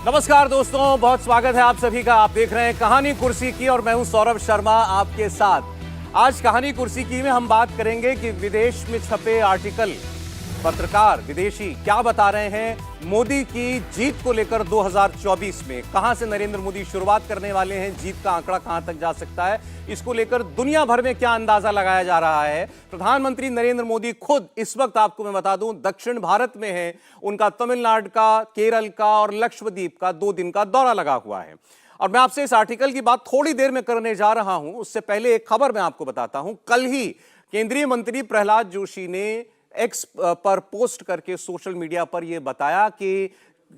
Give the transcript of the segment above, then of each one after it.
नमस्कार दोस्तों, बहुत स्वागत है आप सभी का। आप देख रहे हैं कहानी कुर्सी की और मैं हूं सौरभ शर्मा आपके साथ। आज कहानी कुर्सी की में हम बात करेंगे कि विदेश में छपे आर्टिकल, पत्रकार विदेशी क्या बता रहे हैं मोदी की जीत को लेकर 2024 में। कहां से नरेंद्र मोदी शुरुआत करने वाले हैं, जीत का आंकड़ा कहां तक जा सकता है, इसको लेकर दुनिया भर में क्या अंदाजा लगाया जा रहा है। प्रधानमंत्री नरेंद्र मोदी खुद इस वक्त आपको मैं बता दूं दक्षिण भारत में है। उनका तमिलनाडु का, केरल का और लक्षद्वीप का 2 दिन का दौरा लगा हुआ है। और मैं आपसे इस आर्टिकल की बात थोड़ी देर में करने जा रहा हूं, उससे पहले एक खबर मैं आपको बताता हूं। कल ही केंद्रीय मंत्री प्रहलाद जोशी ने एक्स पर पोस्ट करके सोशल मीडिया पर यह बताया कि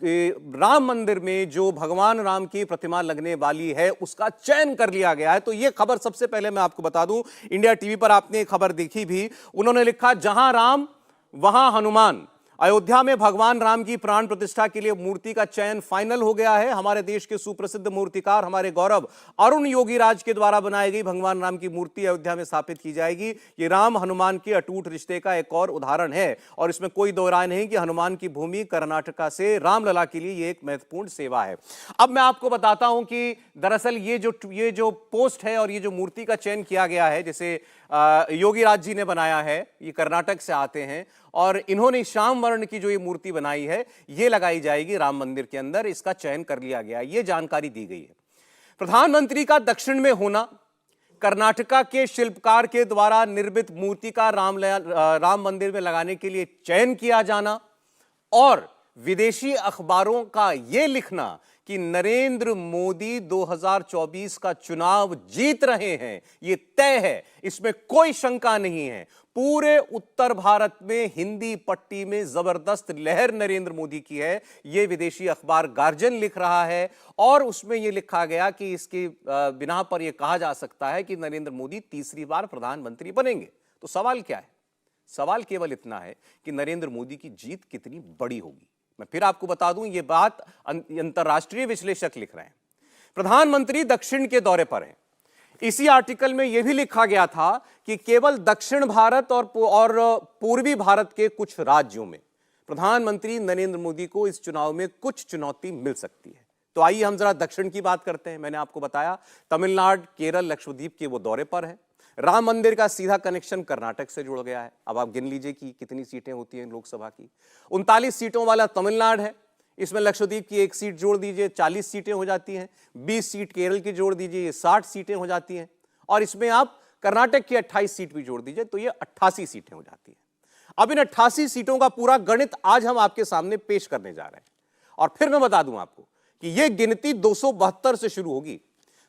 राम मंदिर में जो भगवान राम की प्रतिमा लगने वाली है उसका चयन कर लिया गया है। तो यह खबर सबसे पहले मैं आपको बता दूं, इंडिया टीवी पर आपने खबर देखी भी। उन्होंने लिखा, जहां राम वहां हनुमान। अयोध्या में भगवान राम की प्राण प्रतिष्ठा के लिए मूर्ति का चयन फाइनल हो गया है। हमारे देश के सुप्रसिद्ध मूर्तिकार, हमारे गौरव अरुण योगीराज के द्वारा बनाई गई भगवान राम की मूर्ति अयोध्या में स्थापित की जाएगी। ये राम हनुमान के अटूट रिश्ते का एक और उदाहरण है और इसमें कोई दो राय नहीं कि हनुमान की भूमि कर्नाटका से रामलला के लिए ये एक महत्वपूर्ण सेवा है। अब मैं आपको बताता हूं कि दरअसल ये जो पोस्ट है और ये जो मूर्ति का चयन किया गया है, जैसे योगीराज जी ने बनाया है, ये कर्नाटक से आते हैं और इन्होंने श्याम वर्ण की जो ये मूर्ति बनाई है ये लगाई जाएगी राम मंदिर के अंदर। इसका चयन कर लिया गया, ये जानकारी दी गई है। प्रधानमंत्री का दक्षिण में होना, कर्नाटका के शिल्पकार के द्वारा निर्मित मूर्ति का राम मंदिर में लगाने के लिए चयन किया जाना और विदेशी अखबारों का यह लिखना कि नरेंद्र मोदी 2024 का चुनाव जीत रहे हैं, यह तय है, इसमें कोई शंका नहीं है। पूरे उत्तर भारत में हिंदी पट्टी में जबरदस्त लहर नरेंद्र मोदी की है, यह विदेशी अखबार गार्जियन लिख रहा है। और उसमें यह लिखा गया कि इसके बिना पर यह कहा जा सकता है कि नरेंद्र मोदी तीसरी बार प्रधानमंत्री बनेंगे। तो सवाल क्या है? सवाल केवल इतना है कि नरेंद्र मोदी की जीत कितनी बड़ी होगी। मैं फिर आपको बता दूं, यह बात अंतरराष्ट्रीय विश्लेषक लिख रहे हैं। प्रधानमंत्री दक्षिण के दौरे पर हैं। इसी आर्टिकल में यह भी लिखा गया था कि केवल दक्षिण भारत और पूर्वी भारत के कुछ राज्यों में प्रधानमंत्री नरेंद्र मोदी को इस चुनाव में कुछ चुनौती मिल सकती है। तो आइए हम जरा दक्षिण की बात करते हैं। मैंने आपको बताया तमिलनाडु, केरल, लक्षद्वीप के वो दौरे पर है। राम मंदिर का सीधा कनेक्शन कर्नाटक से जुड़ गया है। अब आप गिन लीजिए कि कितनी सीटें होती हैं लोकसभा की। 39 सीटों वाला तमिलनाडु है, इसमें लक्षद्वीप की 1 सीट जोड़ दीजिए, 40 सीटें हो जाती हैं। 20 सीट केरल की जोड़ दीजिए, ये 60 सीटें हो जाती हैं। और इसमें आप कर्नाटक की 28 सीट भी जोड़ दीजिए तो ये 88 सीटें हो जाती हैं। अब इन 88 सीटों का पूरा गणित आज हम आपके सामने पेश करने जा रहे हैं। और फिर मैं बता दूं आपको कि यह गिनती 272 से शुरू होगी।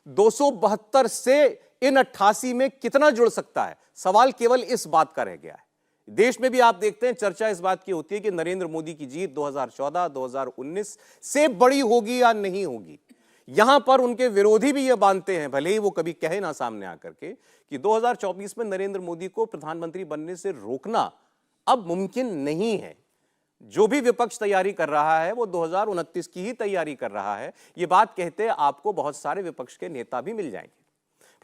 272 से इन 88 में कितना जुड़ सकता है, सवाल केवल इस बात का रह गया है। देश में भी आप देखते हैं चर्चा इस बात की होती है कि नरेंद्र मोदी की जीत 2014, 2019 से बड़ी होगी या नहीं होगी। यहां पर उनके विरोधी भी यह मानते हैं, भले ही वो कभी कहे ना सामने आकर के, कि 2024 में नरेंद्र मोदी को प्रधानमंत्री बनने से रोकना अब मुमकिन नहीं है। जो भी विपक्ष तैयारी कर रहा है वो 2029 की ही तैयारी कर रहा है। यह बात कहते आपको बहुत सारे विपक्ष के नेता भी मिल जाएंगे।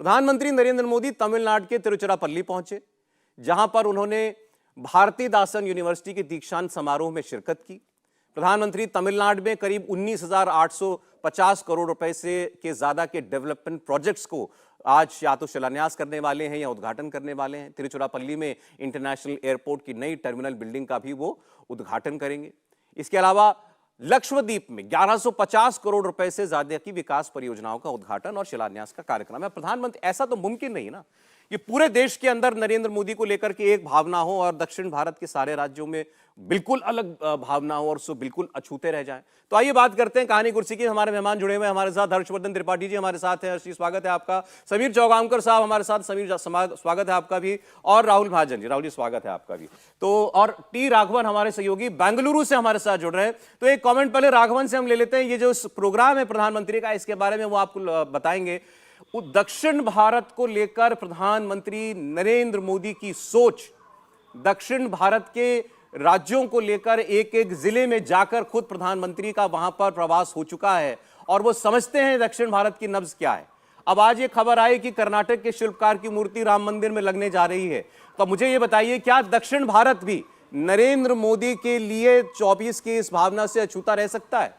प्रधानमंत्री नरेंद्र मोदी तमिलनाडु के तिरुचिरापल्ली पहुंचे, जहां पर उन्होंने भारतीदासन यूनिवर्सिटी के दीक्षांत समारोह में शिरकत की। प्रधानमंत्री तमिलनाडु में करीब 19,850 करोड़ रुपए से के ज्यादा के डेवलपमेंट प्रोजेक्ट्स को आज या तो शिलान्यास करने वाले हैं या उद्घाटन करने वाले हैं। तिरुचिरापल्ली में इंटरनेशनल एयरपोर्ट की नई टर्मिनल बिल्डिंग का भी वो उद्घाटन करेंगे। इसके अलावा लक्षद्वीप में 1150 करोड़ रुपए से ज्यादा की विकास परियोजनाओं का उद्घाटन और शिलान्यास का कार्यक्रम है। प्रधानमंत्री, ऐसा तो मुमकिन नहीं ना, ये पूरे देश के अंदर नरेंद्र मोदी को लेकर के एक भावना हो और दक्षिण भारत के सारे राज्यों में बिल्कुल अलग भावना हो और सो बिल्कुल अछूते रह जाएं। तो आइए बात करते हैं कहानी कुर्सी की। हमारे मेहमान जुड़े हुए हैं हमारे साथ। हर्षवर्धन त्रिपाठी जी हमारे साथ हैं, हर्षी स्वागत है आपका। समीर चौगांवकर साहब हमारे साथ, समीर स्वागत है आपका भी। और राहुल महाजन जी, राहुल जी स्वागत है आपका भी। तो और टी राघवन हमारे सहयोगी बेंगलुरु से हमारे साथ जुड़ रहे हैं। तो एक कॉमेंट पहले राघवन से हम ले लेते हैं। ये जो प्रोग्राम है प्रधानमंत्री का, इसके बारे में वो आपको बताएंगे। दक्षिण भारत को लेकर प्रधानमंत्री नरेंद्र मोदी की सोच, दक्षिण भारत के राज्यों को लेकर एक एक जिले में जाकर खुद प्रधानमंत्री का वहां पर प्रवास हो चुका है और वो समझते हैं दक्षिण भारत की नब्ज क्या है। अब आज ये खबर आई कि कर्नाटक के शिल्पकार की मूर्ति राम मंदिर में लगने जा रही है। तो मुझे ये बताइए, क्या दक्षिण भारत भी नरेंद्र मोदी के लिए 24 की इस भावना से अछूता रह सकता है?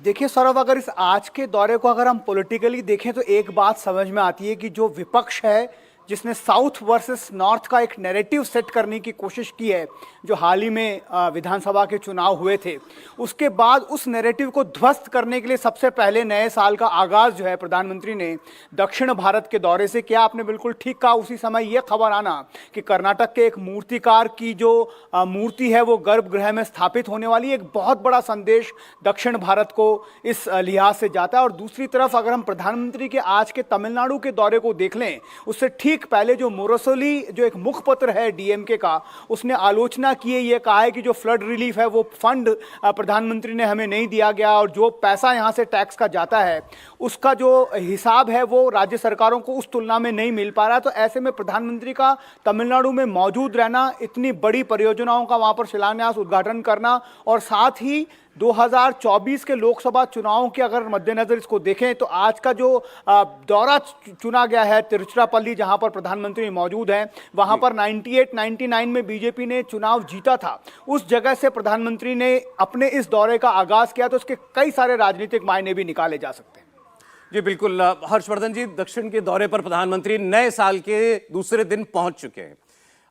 देखिए सौरभ, अगर इस आज के दौरे को अगर हम पॉलिटिकली देखें तो एक बात समझ में आती है कि जो विपक्ष है, जिसने साउथ वर्सेस नॉर्थ का एक नैरेटिव सेट करने की कोशिश की है, जो हाल ही में विधानसभा के चुनाव हुए थे, उसके बाद उस नैरेटिव को ध्वस्त करने के लिए सबसे पहले नए साल का आगाज जो है प्रधानमंत्री ने दक्षिण भारत के दौरे से किया। आपने बिल्कुल ठीक कहा। उसी समय यह खबर आना कि कर्नाटक के एक मूर्तिकार की जो मूर्ति है वो गर्भगृह में स्थापित होने वाली, एक बहुत बड़ा संदेश दक्षिण भारत को इस लिहाज से जाता है। और दूसरी तरफ अगर हम प्रधानमंत्री के आज के तमिलनाडु के दौरे को देख लें, उससे ठीक पहले जो मुरसोली, जो एक मुखपत्र है डीएमके का, उसने आलोचना की है, ये कहा है कि जो फ्लड रिलीफ है वो फंड प्रधानमंत्री ने हमें नहीं दिया गया और जो पैसा यहां से टैक्स का जाता है उसका जो हिसाब है वो राज्य सरकारों को उस तुलना में नहीं मिल पा रहा है। तो ऐसे में प्रधानमंत्री का तमिलनाडु में मौजूद रहना, इतनी बड़ी परियोजनाओं का वहां पर शिलान्यास, उद्घाटन करना और साथ ही 2024 के लोकसभा चुनावों के अगर मद्देनजर इसको देखें तो आज का जो दौरा चुना गया है तिरुचिरापल्ली, जहां पर प्रधानमंत्री मौजूद हैं, वहां पर 98-99 में बीजेपी ने चुनाव जीता था, उस जगह से प्रधानमंत्री ने अपने इस दौरे का आगाज किया, तो इसके कई सारे राजनीतिक मायने भी निकाले जा सकते हैं। जी बिल्कुल हर्षवर्धन जी, दक्षिण के दौरे पर प्रधानमंत्री नए साल के दूसरे दिन पहुंच चुके हैं।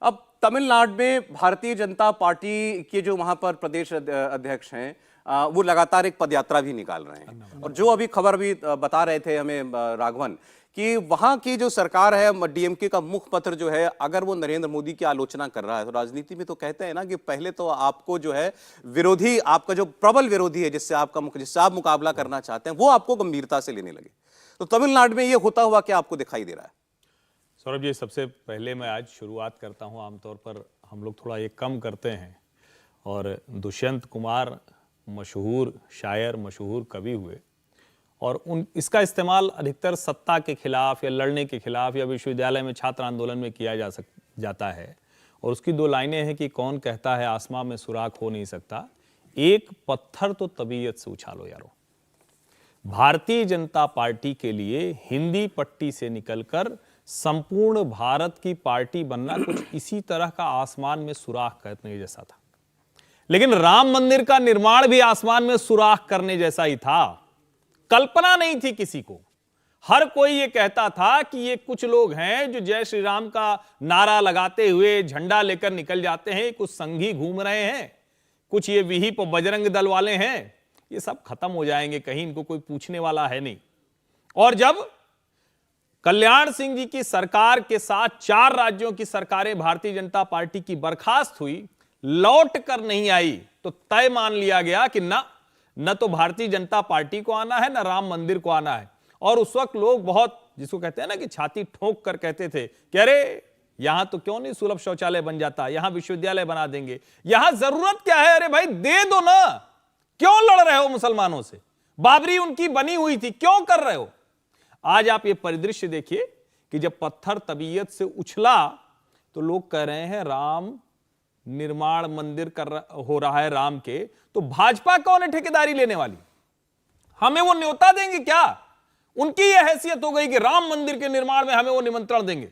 अब तमिलनाडु में भारतीय जनता पार्टी के जो वहां पर प्रदेश अध्यक्ष हैं वो लगातार एक पदयात्रा भी निकाल रहे हैं। और जो अभी खबर भी बता रहे थे हमें राघवन, कि वहां की जो सरकार है, डीएमके का मुखपत्र जो है, अगर वो नरेंद्र मोदी की आलोचना कर रहा है, तो राजनीति में तो कहते हैं ना कि पहले तो आपको जो है विरोधी, आपका जो प्रबल विरोधी है जिससे आप मुकाबला करना चाहते हैं, वो आपको गंभीरता से लेने लगे। तो तमिलनाडु में ये होता हुआ क्या आपको दिखाई दे रहा है? सौरभ जी, सबसे पहले मैं आज शुरुआत करता हूं, आमतौर पर हम लोग थोड़ा ये कम करते हैं, और दुष्यंत कुमार मशहूर शायर, मशहूर कवि हुए, और इसका इस्तेमाल अधिकतर सत्ता के खिलाफ या लड़ने के खिलाफ या विश्वविद्यालय में छात्र आंदोलन में किया जाता है। और उसकी दो लाइनें हैं कि कौन कहता है आसमां में सुराख हो नहीं सकता, एक पत्थर तो तबीयत से उछालो यारो। भारतीय जनता पार्टी के लिए हिंदी पट्टी से निकलकर संपूर्ण भारत की पार्टी बनना कुछ इसी तरह का आसमान में सुराख करने जैसा था। लेकिन राम मंदिर का निर्माण भी आसमान में सुराख करने जैसा ही था। कल्पना नहीं थी किसी को। हर कोई ये कहता था कि ये कुछ लोग हैं जो जय श्री राम का नारा लगाते हुए झंडा लेकर निकल जाते हैं, कुछ संघी घूम रहे हैं, कुछ ये विहिप बजरंग दल वाले हैं, ये सब खत्म हो जाएंगे, कहीं इनको कोई पूछने वाला है नहीं। और जब कल्याण सिंह जी की सरकार के साथ 4 राज्यों की सरकारें भारतीय जनता पार्टी की बर्खास्त हुई, लौट कर नहीं आई, तो तय मान लिया गया कि न तो भारतीय जनता पार्टी को आना है, न राम मंदिर को आना है। और उस वक्त लोग बहुत, जिसको कहते हैं ना कि छाती ठोक कर कहते थे कि अरे यहां तो क्यों नहीं सुलभ शौचालय बन जाता, यहां विश्वविद्यालय बना देंगे, यहां जरूरत क्या है, अरे भाई दे दो ना, क्यों लड़ रहे हो मुसलमानों से, बाबरी उनकी बनी हुई थी, क्यों कर रहे हो। आज आप ये परिदृश्य देखिए कि जब पत्थर तबीयत से उछला तो लोग कह रहे हैं राम निर्माण मंदिर हो रहा है राम के, तो भाजपा कौन है ठेकेदारी लेने वाली, हमें वो न्योता देंगे क्या। उनकी यह हैसियत हो गई कि राम मंदिर के निर्माण में हमें वो निमंत्रण देंगे।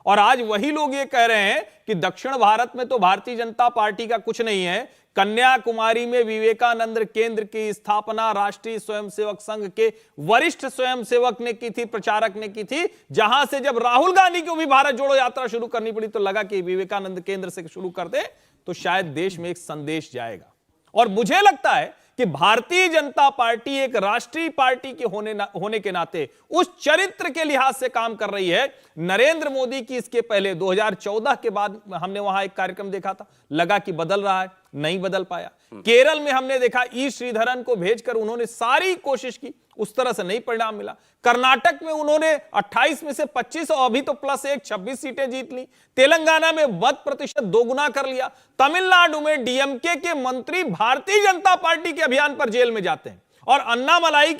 और आज वही लोग ये कह रहे हैं कि दक्षिण भारत में तो भारतीय जनता पार्टी का कुछ नहीं है। कन्याकुमारी में विवेकानंद केंद्र की स्थापना राष्ट्रीय स्वयंसेवक संघ के वरिष्ठ स्वयंसेवक ने की थी, प्रचारक ने की थी, जहां से जब राहुल गांधी को भी भारत जोड़ो यात्रा शुरू करनी पड़ी तो लगा कि विवेकानंद केंद्र से शुरू कर दे तो शायद देश में एक संदेश जाएगा। और मुझे लगता है कि भारतीय जनता पार्टी एक राष्ट्रीय पार्टी के होने के नाते उस चरित्र के लिहाज से काम कर रही है। नरेंद्र मोदी की इसके पहले 2014 के बाद हमने वहां एक कार्यक्रम देखा था, लगा कि बदल रहा है, नहीं बदल पाया। केरल में हमने देखा ई श्रीधरन को भेजकर उन्होंने सारी कोशिश की, उस तरह से नहीं परिणाम मिला। कर्नाटक में उन्होंने 28 में से 25 और अभी तो +1 26 सीटें जीत ली। तेलंगाना में मत प्रतिशत दोगुना कर लिया। तमिलनाडु में डीएमके के मंत्री भारतीय जनता पार्टी के अभियान पर जेल में जाते हैं। और अन्नामलाई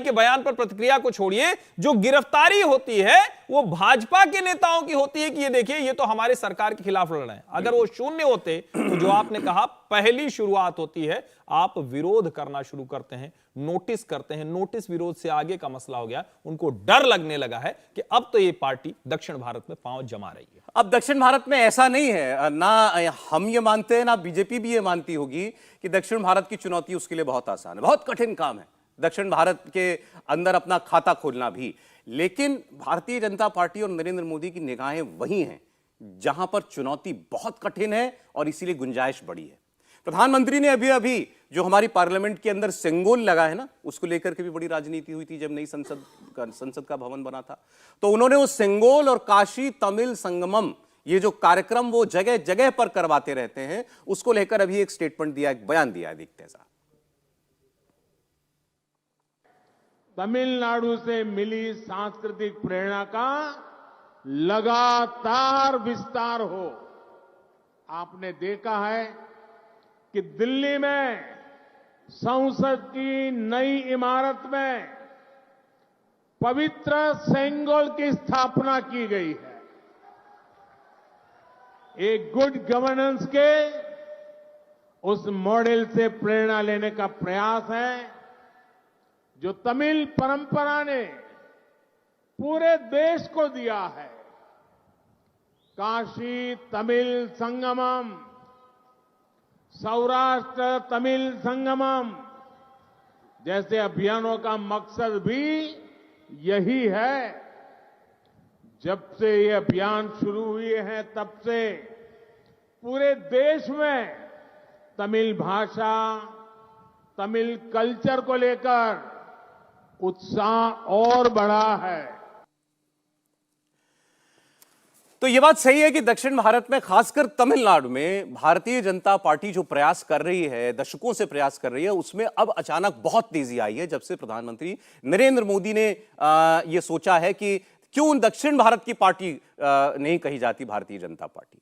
के बयान पर प्रतिक्रिया को छोड़िए, जो गिरफ्तारी होती है वो भाजपा के नेताओं की होती है कि ये देखिए ये तो हमारे सरकार के खिलाफ लड़ रहे हैं। अगर वो शून्य होते तो जो आपने कहा पहली शुरुआत होती है, आप विरोध करना शुरू करते हैं, नोटिस करते हैं, नोटिस विरोध से आगे का मसला हो गया। उनको डर लगने लगा है कि अब तो ये पार्टी दक्षिण भारत में पांव जमा रही है। अब दक्षिण भारत में ऐसा नहीं है, ना हम ये मानते हैं ना बीजेपी भी ये मानती होगी कि दक्षिण भारत की चुनौती उसके लिए बहुत आसान है। बहुत कठिन काम है दक्षिण भारत के अंदर अपना खाता खोलना भी। लेकिन भारतीय जनता पार्टी और नरेंद्र मोदी की निगाहें वही हैं जहां पर चुनौती बहुत कठिन है और इसीलिए गुंजाइश बड़ी है। प्रधानमंत्री ने अभी अभी जो हमारी पार्लियामेंट के अंदर सेंगोल लगा है ना, उसको लेकर के भी बड़ी राजनीति हुई थी जब नई संसद का भवन बना था। तो उन्होंने वो सेंगोल और काशी तमिल संगमम, ये जो कार्यक्रम वो जगह जगह पर करवाते रहते हैं, उसको लेकर अभी एक स्टेटमेंट दिया, एक बयान दिया है। देखते हैं साहब। तमिलनाडु से मिली सांस्कृतिक प्रेरणा का लगातार विस्तार हो। आपने देखा है कि दिल्ली में संसद की नई इमारत में पवित्र सेंगोल की स्थापना की गई है। एक गुड गवर्नेंस के उस मॉडल से प्रेरणा लेने का प्रयास है जो तमिल परंपरा ने पूरे देश को दिया है। काशी तमिल संगमम, सौराष्ट्र तमिल संगमम जैसे अभियानों का मकसद भी यही है। जब से ये अभियान शुरू हुए हैं तब से पूरे देश में तमिल भाषा, तमिल कल्चर को लेकर उत्साह और बढ़ा है। तो यह बात सही है कि दक्षिण भारत में, खासकर तमिलनाडु में, भारतीय जनता पार्टी जो प्रयास कर रही है, दशकों से प्रयास कर रही है, उसमें अब अचानक बहुत तेजी आई है जब से प्रधानमंत्री नरेंद्र मोदी ने यह सोचा है कि क्यों दक्षिण भारत की पार्टी नहीं कही जाती भारतीय जनता पार्टी।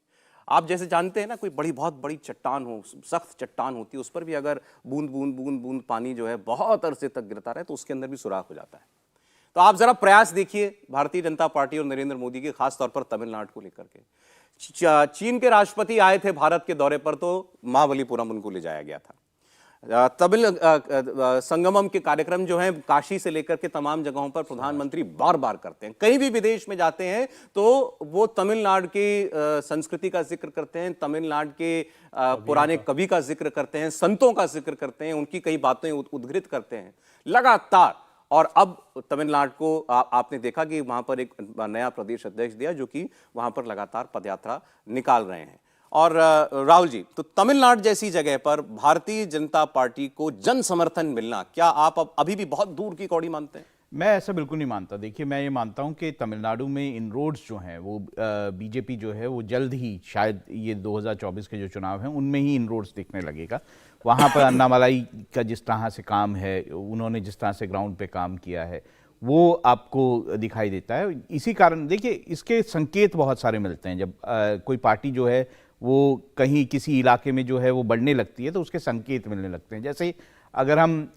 आप जैसे जानते हैं ना, कोई बहुत बड़ी चट्टान हो, सख्त चट्टान होती है, उस पर भी अगर बूंद बूंद बूंद बूंद पानी जो है बहुत अरसे तक गिरता रहे तो उसके अंदर भी सुराख हो जाता है। तो आप जरा प्रयास देखिए भारतीय जनता पार्टी और नरेंद्र मोदी के, खासतौर पर तमिलनाडु को लेकर के। चीन के राष्ट्रपति आए थे भारत के दौरे पर, तो महाबलीपुरम उनको ले जाया गया था। तमिल संगमम के कार्यक्रम जो है काशी से लेकर के तमाम जगहों पर प्रधानमंत्री बार बार करते हैं। कहीं भी विदेश में जाते हैं तो वो तमिलनाडु की संस्कृति का जिक्र करते हैं, तमिलनाडु के पुराने कवि का जिक्र करते हैं, संतों का जिक्र करते हैं, उनकी कई बातें उद्धृत करते हैं लगातार। और अब तमिलनाडु को आपने देखा कि वहां पर एक नया प्रदेश अध्यक्ष दिया जो कि वहां पर लगातार पदयात्रा निकाल रहे हैं। और राहुल जी, तो तमिलनाडु जैसी जगह पर भारतीय जनता पार्टी को जन समर्थन मिलना, क्या आप अब अभी भी बहुत दूर की कौड़ी मानते हैं? मैं ऐसा बिल्कुल नहीं मानता। देखिए, मैं ये मानता हूँ कि तमिलनाडु में इनरोड्स जो हैं वो बीजेपी जो है वो जल्द ही, शायद ये 2024 के जो चुनाव हैं उनमें ही इनरोड्स दिखने लगेगा। वहाँ पर अन्नामलाई का जिस तरह से काम है, उन्होंने जिस तरह से ग्राउंड पे काम किया है, वो आपको दिखाई देता है। इसी कारण देखिए, इसके संकेत बहुत सारे मिलते हैं। जब कोई पार्टी जो है वो कहीं किसी इलाके में जो है वो बढ़ने लगती है तो उसके संकेत मिलने लगते हैं। जैसे अगर हम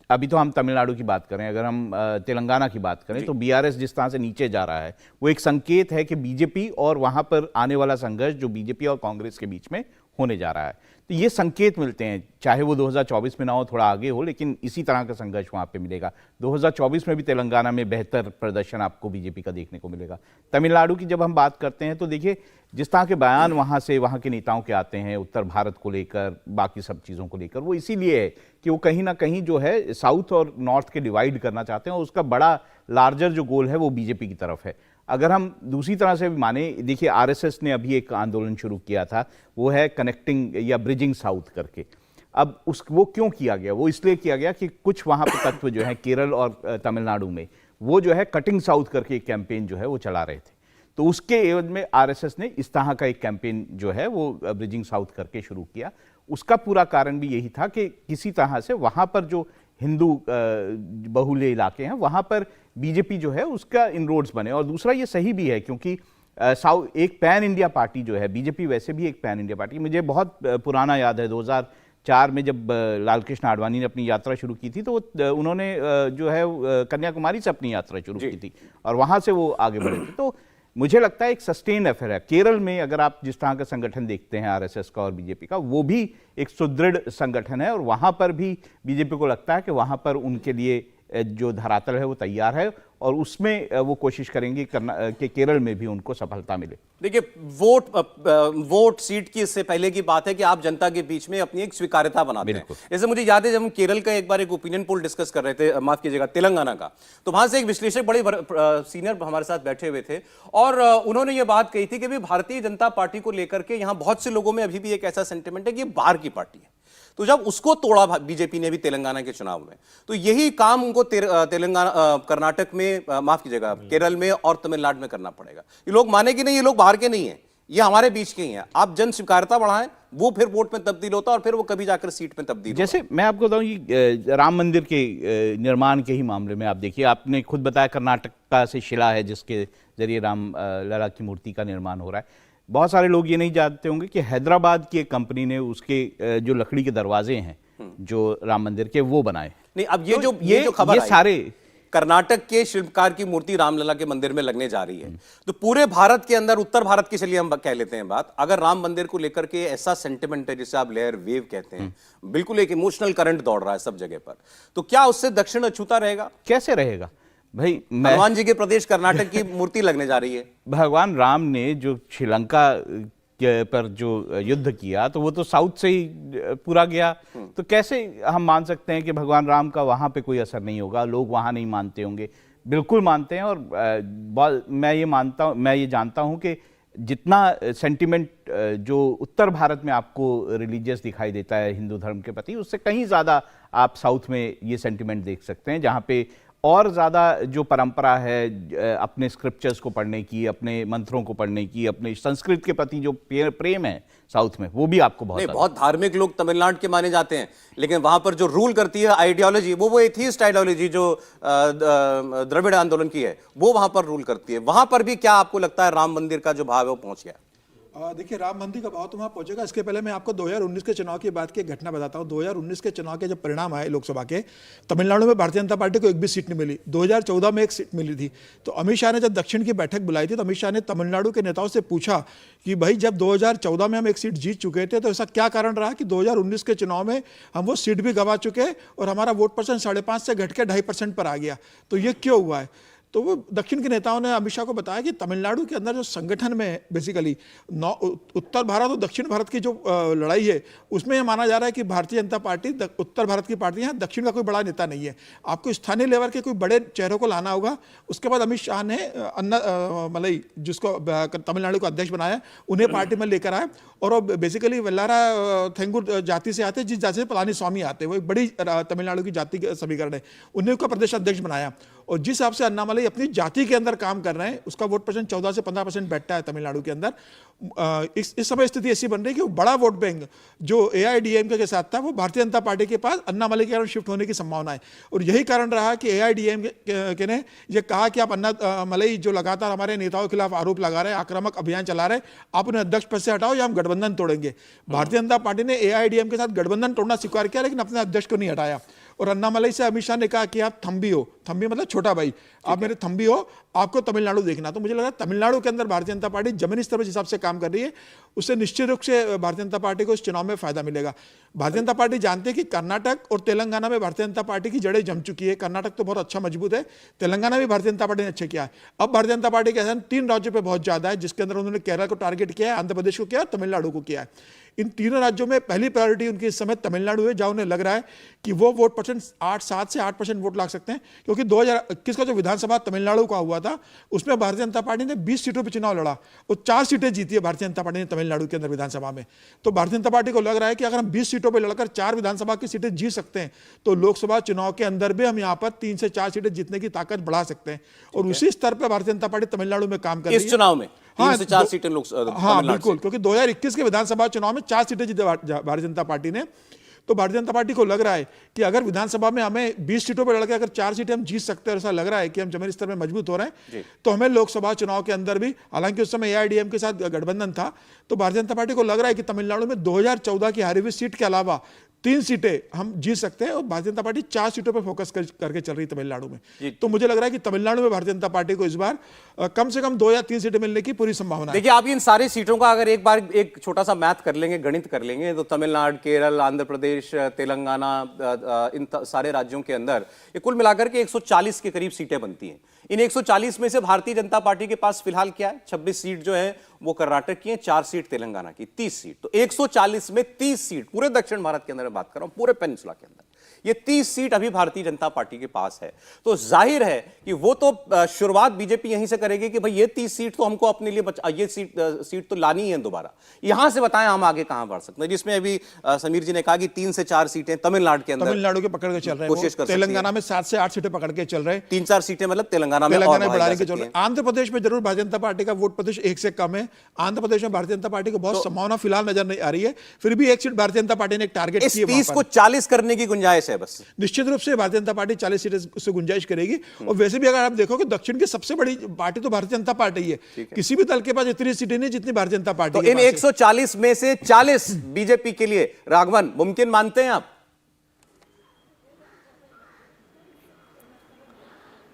अभी तो हम तमिलनाडु की बात करें, अगर हम तेलंगाना की बात करें तो बीआरएस जिस तरह से नीचे जा रहा है वो एक संकेत है कि बीजेपी और वहाँ पर आने वाला संघर्ष जो बीजेपी और कांग्रेस के बीच में होने जा रहा है। तो ये संकेत मिलते हैं, चाहे वो 2024 में ना हो, थोड़ा आगे हो, लेकिन इसी तरह का संघर्ष वहाँ पे मिलेगा। 2024 में भी तेलंगाना में बेहतर प्रदर्शन आपको बीजेपी का देखने को मिलेगा। तमिलनाडु की जब हम बात करते हैं तो देखिए, जिस तरह के बयान वहाँ से, वहाँ के नेताओं के आते हैं उत्तर भारत को लेकर, बाकी सब चीज़ों को लेकर, वो इसीलिए है कि वो कहीं ना कहीं जो है साउथ और नॉर्थ के डिवाइड करना चाहते हैं और उसका बड़ा लार्जर जो गोल है वो बीजेपी की तरफ है। अगर हम दूसरी तरह से भी माने, देखिए आरएसएस ने अभी एक आंदोलन शुरू किया था, वो है कनेक्टिंग या ब्रिजिंग साउथ करके। अब वो क्यों किया गया? वो इसलिए किया गया कि कुछ वहाँ पर तत्व जो हैं केरल और तमिलनाडु में, वो जो है कटिंग साउथ करके एक कैंपेन जो है वो चला रहे थे। तो उसके एवज में आरएसएस ने इस तरह का एक कैंपेन जो है वो ब्रिजिंग साउथ करके शुरू किया। उसका पूरा कारण भी यही था कि किसी तरह से वहाँ पर जो हिंदू बहुल्य इलाके हैं वहाँ पर बीजेपी जो है उसका इनरोड्स बने। और दूसरा ये सही भी है क्योंकि एक पैन इंडिया पार्टी जो है बीजेपी, वैसे भी एक पैन इंडिया पार्टी। मुझे बहुत पुराना याद है, 2004 में जब लालकृष्ण आडवाणी ने अपनी यात्रा शुरू की थी तो उन्होंने जो है कन्याकुमारी से अपनी यात्रा शुरू की थी और वहाँ से वो आगे बढ़े थे। तो मुझे लगता है एक सस्टेन एफर्ट है। केरल में अगर आप जिस तरह का संगठन देखते हैं आरएसएस का और बीजेपी का, वो भी एक सुदृढ़ संगठन है और वहाँ पर भी बीजेपी को लगता है कि वहाँ पर उनके लिए जो धरातल है वो तैयार है और उसमें वो कोशिश करेंगे कि केरल में भी उनको सफलता मिले। देखिए, वोट सीट की इससे पहले की बात है कि आप जनता के बीच में अपनी एक स्वीकार्यता बनाते हैं। जैसे मुझे याद है जब हम केरल का एक बार एक ओपिनियन पोल डिस्कस कर रहे थे, माफ कीजिएगा तेलंगाना का, तो वहां से एक विश्लेषक बड़े सीनियर हमारे साथ बैठे हुए थे और उन्होंने ये बात कही थी कि भारतीय जनता पार्टी को लेकर के यहां बहुत से लोगों में अभी भी एक ऐसा सेंटिमेंट है कि बाहर की पार्टी है। तो जब उसको तोड़ा बीजेपी ने भी तेलंगाना के चुनाव में, तो यही काम उनको तेलंगाना, कर्नाटक में, माफ कीजिएगा, केरल में और तमिलनाडु में करना पड़ेगा। ये लोग माने कि नहीं, ये लोग बाहर के नहीं है, ये हमारे बीच के ही हैं। आप जन स्वीकार्यता बढ़ाएं, वो फिर वोट में तब्दील होता है और फिर वो कभी जाकर सीट में तब्दील। जैसे मैं आपको बताऊं, ये राम मंदिर के निर्माण के ही मामले में आप देखिए, आपने खुद बताया कर्नाटक से शिला है जिसके जरिए राम लला की मूर्ति का निर्माण हो रहा है। बहुत सारे लोग ये नहीं जानते होंगे कि हैदराबाद की एक कंपनी ने उसके जो लकड़ी के दरवाजे हैं जो राम मंदिर के, वो बनाए। नहीं, अब ये जो खबर ये सारे कर्नाटक के शिल्पकार की मूर्ति रामलला के मंदिर में लगने जा रही है, तो पूरे भारत के अंदर, उत्तर भारत की चलिए हम कह लेते हैं बात, अगर राम मंदिर को लेकर के ऐसा सेंटिमेंट है जिसे आप लेयर वेव कहते हैं, बिल्कुल एक इमोशनल करंट दौड़ रहा है सब जगह पर, तो क्या उससे दक्षिण अछूता रहेगा? कैसे रहेगा भाई? हनुमान जी के प्रदेश कर्नाटक की मूर्ति लगने जा रही है। भगवान राम ने जो श्रीलंका पर जो युद्ध किया तो वो तो साउथ से ही पूरा गया, तो कैसे हम मान सकते हैं कि भगवान राम का वहाँ पे कोई असर नहीं होगा? लोग वहाँ नहीं मानते होंगे, बिल्कुल मानते हैं। और मैं ये जानता हूँ कि जितना सेंटिमेंट जो उत्तर भारत में आपको रिलीजियस दिखाई देता है हिंदू धर्म के प्रति, उससे कहीं ज़्यादा आप साउथ में ये सेंटिमेंट देख सकते हैं, जहाँ पे और ज़्यादा जो परंपरा है अपने स्क्रिप्चर्स को पढ़ने की, अपने मंत्रों को पढ़ने की, अपने संस्कृत के प्रति जो प्रेम है साउथ में, वो भी आपको बहुत धार्मिक लोग तमिलनाडु के माने जाते हैं, लेकिन वहां पर जो रूल करती है आइडियोलॉजी, वो एथीस्ट आइडियोलॉजी जो द्रविड़ आंदोलन की है, वो वहां पर रूल करती है। वहां पर भी क्या आपको लगता है राम मंदिर का जो भाव है वो पहुंच गया? देखिए, राम मंदिर का भाव तो वहाँ पहुंचेगा। इसके पहले मैं आपको 2019 के चुनाव की बात की घटना बताता हूँ। 2019 के चुनाव के जब परिणाम आए लोकसभा के, तमिलनाडु में भारतीय जनता पार्टी को एक भी सीट नहीं मिली। 2014 में एक सीट मिली थी। तो अमित शाह ने जब दक्षिण की बैठक बुलाई थी तो अमित शाह ने तमिलनाडु के नेताओं से पूछा कि भाई जब 2014 में हम एक सीट जीत चुके थे तो ऐसा क्या कारण रहा कि 2019 के चुनाव में हम वो सीट भी गंवा चुके और हमारा वोट परसेंट 5.5 से घट के 2.5% पर आ गया, तो ये क्यों हुआ है? तो वो दक्षिण के नेताओं ने अमित शाह को बताया कि तमिलनाडु के अंदर जो संगठन में बेसिकली उत्तर भारत और दक्षिण भारत की जो लड़ाई है, उसमें यह माना जा रहा है कि भारतीय जनता पार्टी उत्तर भारत की पार्टी है, दक्षिण का कोई बड़ा नेता नहीं है। आपको स्थानीय लेवल के कोई बड़े चेहरों को लाना होगा। उसके बाद अमित शाह ने मलाई, जिसको तमिलनाडु का अध्यक्ष बनाया, उन्हें पार्टी में लेकर आए और वो बेसिकली वेल्लारा थेंगुर जाति से आते, जिस जाति से पलानी स्वामी आते, वो एक बड़ी तमिलनाडु की जाति के समीकरण है, उन्हें उसका प्रदेश अध्यक्ष बनाया। और जिस हिसाब से अन्नामलाई अपनी जाति के अंदर काम कर रहे हैं, उसका वोट परसेंट 14 से 15% बैठता है तमिलनाडु के अंदर। इस समय स्थिति ऐसी बन रही है कि वो बड़ा वोट बैंक जो एआईडीएमके के साथ था, वो भारतीय जनता पार्टी के पास अन्नामलाई के कारण शिफ्ट होने की संभावना है। और यही कारण रहा कि एआईडीएमके ने यह कहा कि आप अन्नामलाई जो लगातार हमारे नेताओं के खिलाफ आरोप लगा रहे हैं, आक्रामक अभियान चला रहे हैं, आप उन्हें अध्यक्ष पद से हटाओ या हम गठबंधन तोड़ेंगे। भारतीय जनता पार्टी ने एआईडीएम के साथ गठबंधन तोड़ना स्वीकार किया, लेकिन अपने अध्यक्ष को नहीं हटाया। और अन्नामलाई से अमित शाह ने कहा कि आप थम्बी हो, थम्बी मतलब छोटा भाई, आप मेरे थम्बी हो, आपको तमिलनाडु देखना। तो मुझे लगा तमिलनाडु के अंदर भारतीय जनता पार्टी जमीनी स्तर पर जिस हिसाब से काम कर रही है, उससे निश्चित रूप से भारतीय जनता पार्टी को इस चुनाव में फायदा मिलेगा। भारतीय जनता पार्टी जानते हैं कि कर्नाटक और तेलंगाना में भारतीय जनता पार्टी की जड़ें जम चुकी है। कर्नाटक तो बहुत अच्छा मजबूत है, तेलंगाना भी भारतीय जनता पार्टी ने अच्छा किया है। अब भारतीय जनता पार्टी का 3 राज्यों पर बहुत ज्यादा है, जिसके अंदर उन्होंने केरल को टारगेट किया है, आंध्र प्रदेश को किया, तमिलनाडु को किया है। इन तीनों राज्यों में पहली प्रायोरिटी उनकी इस समय तमिलनाडु है, जहां उन्हें लग रहा है कि वो वोट परसेंट 7 से 8% वोट ला सकते हैं। क्योंकि 2021 का जो विधानसभा तमिलनाडु का हुआ था, उसमें भारतीय जनता पार्टी ने 20 सीटों पर चुनाव लड़ा और 4 सीटें जीती है भारतीय जनता पार्टी ने तमिलनाडु के अंदर विधानसभा में। तो भारतीय जनता पार्टी को लग रहा है कि अगर हम 20 सीटों पर लड़कर 4 विधानसभा की सीटें जीत सकते हैं, तो लोकसभा चुनाव के अंदर भी हम यहाँ पर 3 से 4 सीटें जीतने की ताकत बढ़ा सकते हैं। और उसी स्तर पर भारतीय जनता पार्टी तमिलनाडु में काम कर रही है। इस चुनाव में 3 से 4 सीटें हाँ बिल्कुल, क्योंकि 2021 के विधानसभा चुनाव में 4 सीटें जीते भारतीय जनता पार्टी ने। तो भारतीय जनता पार्टी को लग रहा है कि अगर विधानसभा में हमें 20 सीटों पर लड़के अगर 4 सीटें हम जीत सकते हैं, ऐसा लग रहा है कि हम जमीनी स्तर में मजबूत हो रहे हैं, तो हमें लोकसभा चुनाव के अंदर भी, हालांकि उस समय एआईडीएम के साथ गठबंधन था, तो भारतीय जनता पार्टी को लग रहा है कि तमिलनाडु में 2014 की हारी हुई सीट के अलावा 3 सीटें हम जीत सकते हैं और भारतीय जनता पार्टी 4 सीटों पर फोकस करके चल रही है तमिलनाडु में। तो मुझे लग रहा है कि तमिलनाडु में भारतीय जनता पार्टी को इस बार कम से कम 2 या 3 सीटें मिलने की पूरी संभावना है। देखिए, आप इन सारी सीटों का अगर एक बार एक छोटा सा मैथ कर लेंगे, गणित कर लेंगे, तो तमिलनाडु, केरल, आंध्र प्रदेश, तेलंगाना, इन सारे राज्यों के अंदर ये कुल मिलाकर के 140 के करीब सीटें बनती हैं। इन 140 में से भारतीय जनता पार्टी के पास फिलहाल क्या है? 26 सीट जो है वो कर्नाटक की है, 4 सीट तेलंगाना की, 30 सीट। तो 140 में 30 सीट पूरे दक्षिण भारत के अंदर मैं बात कर रहा हूं, पूरे पेनिनसुला के अंदर ये 30 सीट अभी भारतीय जनता पार्टी के पास है। तो जाहिर है कि वो तो शुरुआत बीजेपी यहीं से करेगी कि भाई ये 30 सीट तो हमको अपने लिए ये सीट तो लानी है दोबारा। यहां से बताएं हम आगे कहां बढ़ सकते हैं, जिसमें अभी समीर जी ने कहा कि 3 से 4 सीटें तमिलनाडु के अंदर, तमिलनाडु के पकड़ के चल रहे हैं, कोशिश कर तेलंगाना में 7 से 8 सीटें पकड़ के चल रहे हैं, 3-4 सीटें मतलब तेलंगाना में बढ़ाने के चल रहे हैं। आंध्र प्रदेश में जरूर भारतीय जनता पार्टी का वोट प्रतिशत 1 से कम है। आंध्र प्रदेश में भारतीय जनता पार्टी को बहुत संभावना फिलहाल नजर नहीं आ रही है, फिर भी 1 सीट भारतीय जनता पार्टी ने एक टारगेट इस 30 को 40 करने की गुंजाइश है बस। निश्चित रूप से भारतीय जनता पार्टी 40 सीटें से गुंजाइश करेगी। और वैसे भी अगर आप देखो कि दक्षिण की सबसे बड़ी पार्टी तो भारतीय जनता पार्टी है, किसी भी दल के पास इतनी सीटें नहीं जितनी भारतीय जनता पार्टी तो इन 140 में से 40 बीजेपी के लिए राघवन मुमकिन मानते हैं आप?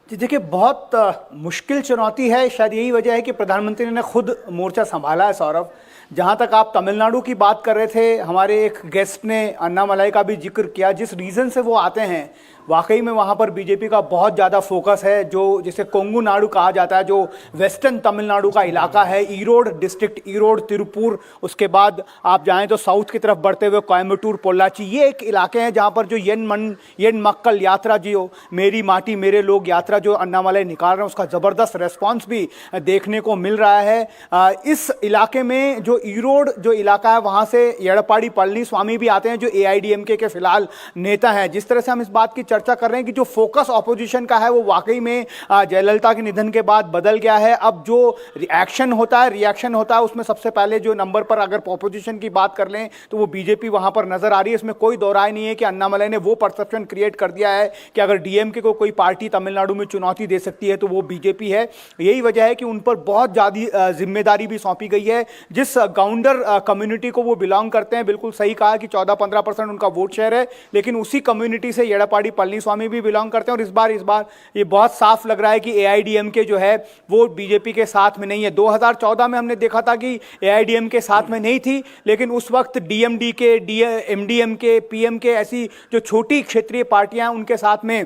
जी देखिए, बहुत मुश्किल चुनौती है। शायद यही वजह है कि प्रधानमंत्री ने खुद मोर्चा संभाला है। सौरभ, जहां तक आप तमिलनाडु की बात कर रहे थे, हमारे एक गेस्ट ने अन्नामलाई का भी जिक्र किया। जिस रीज़न से वो आते हैं, वाकई में वहाँ पर बीजेपी का बहुत ज़्यादा फोकस है। जो जिसे कोंगू नाडु कहा जाता है, जो वेस्टर्न तमिलनाडु का इलाका है, ईरोड डिस्ट्रिक्ट, ईरोड, तिरुपुर, उसके बाद आप जाएं तो साउथ की तरफ बढ़ते हुए कोयम्बटूर, पोल्लाची, ये एक इलाके हैं जहाँ पर जो येन मक्कल यात्रा, जो मेरी माटी मेरे लोग यात्रा जो अन्नामलाई निकाल रहे हैं, उसका ज़बरदस्त रेस्पॉन्स भी देखने को मिल रहा है। इस इलाके में जो ईरोड जो इलाका है, वहाँ से एडप्पाडी पळनिस्वामी भी आते हैं, जो AIDMK के फिलहाल नेता हैं। जिस तरह से हम इस बात की चर्चा कर रहे हैं कि जो फोकस ऑपोजिशन का है वो वाकई में जयललिता के निधन के बाद बदल गया है। अब जो रिएक्शन होता है उसमें सबसे पहले जो नंबर पर अगर ऑपोजिशन की बात कर लें तो वो बीजेपी वहां पर नजर आ रही है। इसमें कोई दो राय नहीं है कि अन्नामलाई ने वो परसेप्शन क्रिएट कर दिया है कि अगर DMK को कोई पार्टी तमिलनाडु में चुनौती दे सकती है तो वो बीजेपी है। यही वजह है कि उन पर बहुत ज़्यादा जिम्मेदारी भी सौंपी गई है। जिस गाउंडर कम्युनिटी को वो बिलोंग करते हैं, बिल्कुल सही कहा कि 14-15% उनका वोट शेयर है, लेकिन उसी कम्युनिटी से एडप्पाडी पळनिस्वामी भी बिलोंग करते हैं। और इस बार ये बहुत साफ लग रहा है कि AIDMK जो है वो बीजेपी के साथ में नहीं है। 2014 में हमने देखा था कि AIDMK साथ में नहीं थी, लेकिन उस वक्त DMDK, MDMK, PMK ऐसी जो छोटी क्षेत्रीय पार्टियां, उनके साथ में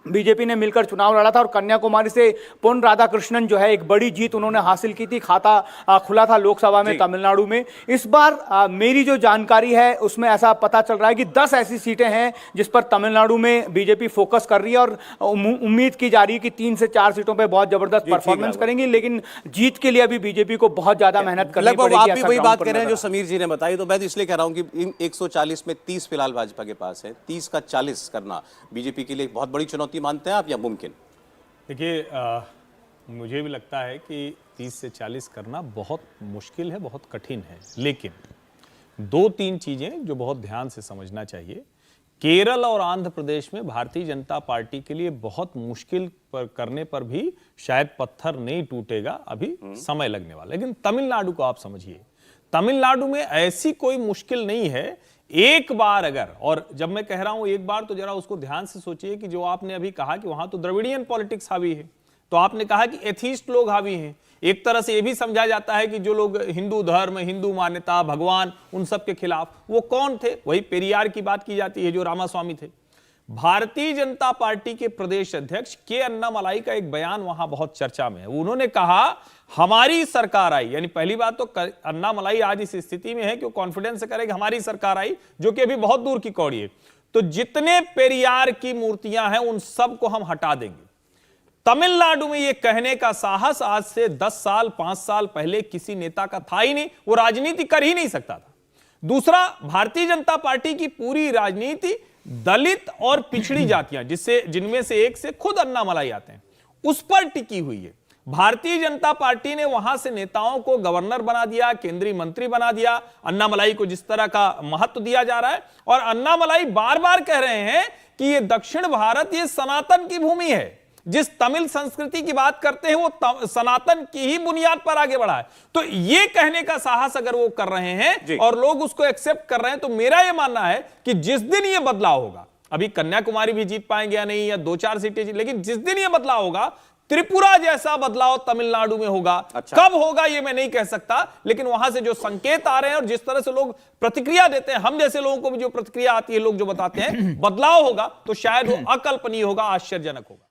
बीजेपी ने मिलकर चुनाव लड़ा था। और कन्याकुमारी से पोन राधाकृष्णन जो है एक बड़ी जीत उन्होंने हासिल की थी, खाता खुला था लोकसभा में तमिलनाडु में। इस बार मेरी जो जानकारी है उसमें ऐसा पता चल रहा है कि 10 ऐसी सीटें हैं जिस पर तमिलनाडु में बीजेपी फोकस कर रही है। और उम्मीद की जा रही है कि 3 से 4 सीटों पर बहुत जबरदस्त परफॉर्मेंस करेंगी, लेकिन जीत के लिए अभी बीजेपी को बहुत ज्यादा मेहनत करनी पड़ेगी। आप भी वही बात कर रहे हैं जो समीर जी ने बताई, तो मैं तो इसलिए कह रहा हूं कि इन 140 में 30 फिलहाल भाजपा के पास है, 30 का 40 करना बीजेपी के लिए बहुत बड़ी चुनौती मानते हैं आप या मुमकिन? देखिए, मुझे भी लगता है कि 30 से 40 करना बहुत मुश्किल है, बहुत कठिन है। लेकिन 2-3 चीजें जो बहुत ध्यान से समझना चाहिए। केरल और आंध्र प्रदेश में भारतीय जनता पार्टी के लिए बहुत मुश्किल पर करने पर भी शायद पत्थर नहीं टूटेगा, अभी समय लगने वाला। लेकिन तमिलनाडु को आप समझिए, तमिलनाडु में ऐसी कोई मुश्किल नहीं है। एक बार अगर, और जब मैं कह रहा हूं एक बार, तो जरा उसको ध्यान से सोचिए कि जो आपने अभी कहा कि वहां तो द्रविडियन पॉलिटिक्स हावी है, तो आपने कहा कि एथीस्ट लोग हावी हैं। एक तरह से यह भी समझा जाता है कि जो लोग हिंदू धर्म, हिंदू मान्यता, भगवान, उन सब के खिलाफ, वो कौन थे? वही पेरियार की बात की जाती है जो रामास्वामी थे। भारतीय जनता पार्टी के प्रदेश अध्यक्ष के अन्नामलाई का एक बयान वहां बहुत चर्चा में है। उन्होंने कहा हमारी सरकार आई, यानी पहली बात तो अन्नामलाई आज इस स्थिति में है कि वो कॉन्फिडेंस से करेगा हमारी सरकार आई, जो कि अभी बहुत दूर की कौड़ी है। तो जितने पेरियार की मूर्तियां हैं उन सबको हम हटा देंगे। तमिलनाडु में यह कहने का साहस आज से 10 साल 5 साल पहले किसी नेता का था ही नहीं, वो राजनीति कर ही नहीं सकता था। दूसरा, भारतीय जनता पार्टी की पूरी राजनीति दलित और पिछड़ी जातियां, जिनमें से एक से खुद अन्नामलाई आते हैं, उस पर टिकी हुई है। भारतीय जनता पार्टी ने वहां से नेताओं को गवर्नर बना दिया, केंद्रीय मंत्री बना दिया। अन्नामलाई को जिस तरह का महत्व दिया जा रहा है, और अन्नामलाई बार बार कह रहे हैं कि ये दक्षिण भारत, ये सनातन की भूमि है, जिस तमिल संस्कृति की बात करते हैं वो सनातन की ही बुनियाद पर आगे बढ़ा है। तो ये कहने का साहस अगर वो कर रहे हैं और लोग उसको एक्सेप्ट कर रहे हैं, तो मेरा ये मानना है कि जिस दिन ये बदलाव होगा, अभी कन्याकुमारी भी जीत पाएंगे या नहीं, या 2-4 सीटें जीत, लेकिन जिस दिन ये बदलाव होगा, त्रिपुरा जैसा बदलाव तमिलनाडु में होगा। कब होगा ये मैं नहीं कह सकता, लेकिन वहां से जो संकेत आ रहे हैं और जिस तरह से लोग प्रतिक्रिया देते हैं, हम जैसे लोगों को भी जो प्रतिक्रिया आती है, लोग जो बताते हैं बदलाव होगा, तो शायद वो अकल्पनीय होगा, आश्चर्यजनक होगा।